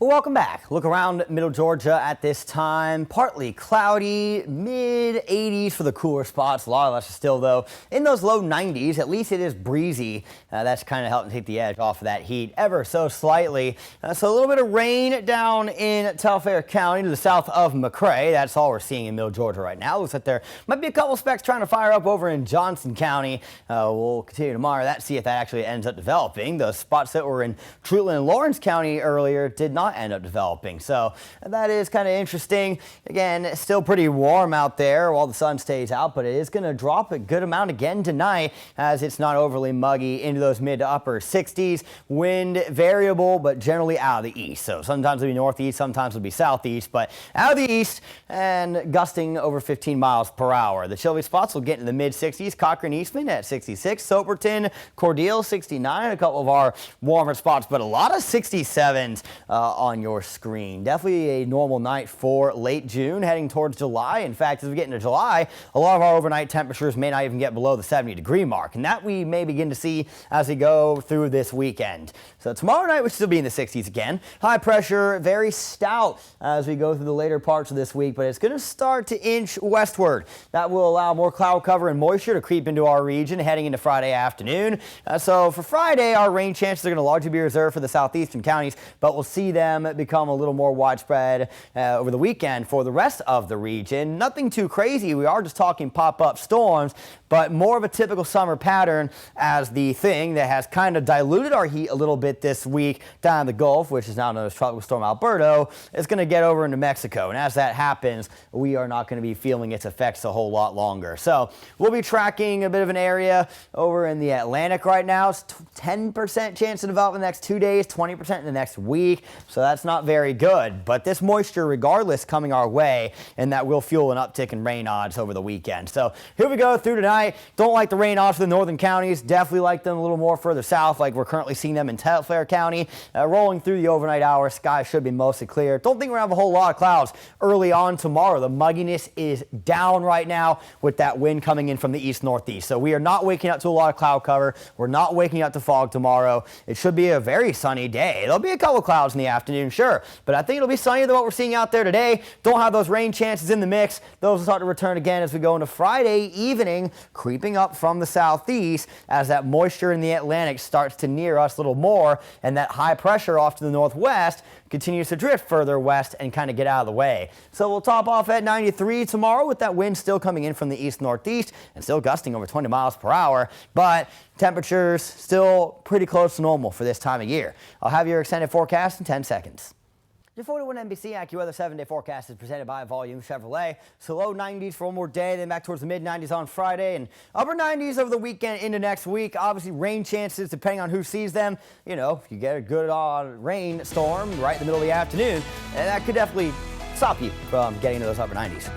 Well, welcome back. Look around middle Georgia at this time. Partly cloudy, mid 80s for the cooler spots. A lot of us are still, though, in those low 90s. At least it is breezy. That's kind of helping take the edge off of that heat ever so slightly. So a little bit of rain down in Telfair County to the south of McRae. That's all we're seeing in middle Georgia right now. Looks like there might be a couple specks trying to fire up over in Johnson County. We'll continue to monitor that, see if that actually ends up developing. The spots that were in Treatland and Lawrence County earlier did not end up developing, so that is kind of interesting. Again, still pretty warm out there while the sun stays out, but it is going to drop a good amount again tonight as it's not overly muggy into those mid to upper 60s. Wind variable, but generally out of the east, so sometimes it'll be northeast, sometimes it'll be southeast, but out of the east and gusting over 15 miles per hour. The chilly spots will get into the mid 60s. Cochran Eastman at 66, Soperton, Cordele 69, a couple of our warmer spots, but a lot of 67s on your screen. Definitely a normal night for late June heading towards July. In fact, as we get into July, a lot of our overnight temperatures may not even get below the 70-degree mark, and that we may begin to see as we go through this weekend. So tomorrow night we'll still be in the 60s again. High pressure, very stout as we go through the later parts of this week, but it's going to start to inch westward. That will allow more cloud cover and moisture to creep into our region heading into Friday afternoon. So for Friday, our rain chances are going to largely be reserved for the southeastern counties, but we'll see them become a little more widespread over the weekend for the rest of the region. Nothing too crazy. We are just talking pop-up storms, but more of a typical summer pattern as the thing that has kind of diluted our heat a little bit this week down the Gulf, which is now known as Tropical Storm Alberto, is going to get over into Mexico. And as that happens, we are not going to be feeling its effects a whole lot longer. So we'll be tracking a bit of an area over in the Atlantic right now. It's 10% chance to develop in the next 2 days, 20% in the next week. So that's not very good. But this moisture, regardless, coming our way, and that will fuel an uptick in rain odds over the weekend. So here we go through tonight. Don't like the rain odds for the northern counties. Definitely like them a little more further south, like we're currently seeing them in Telfair County. Rolling through the overnight hours, sky should be mostly clear. Don't think we're going to have a whole lot of clouds early on tomorrow. The mugginess is down right now with that wind coming in from the east-northeast. So we are not waking up to a lot of cloud cover. We're not waking up to fog tomorrow. It should be a very sunny day. There'll be a couple clouds in the afternoon, sure, but I think it'll be sunnier than what we're seeing out there today. Don't have those rain chances in the mix. Those will start to return again as we go into Friday evening, creeping up from the southeast as that moisture in the Atlantic starts to near us a little more, and that high pressure off to the northwest continues to drift further west and kind of get out of the way. So we'll top off at 93 tomorrow with that wind still coming in from the east-northeast and still gusting over 20 miles per hour, but temperatures still pretty close to normal for this time of year. I'll have your extended forecast in 10 seconds. Your 41 NBC AccuWeather 7-day forecast is presented by Volume Chevrolet. So low 90s for one more day, then back towards the mid 90s on Friday and upper 90s over the weekend into next week. Obviously rain chances depending on who sees them. You know, if you get a good rain storm right in the middle of the afternoon, and that could definitely stop you from getting to those upper 90s.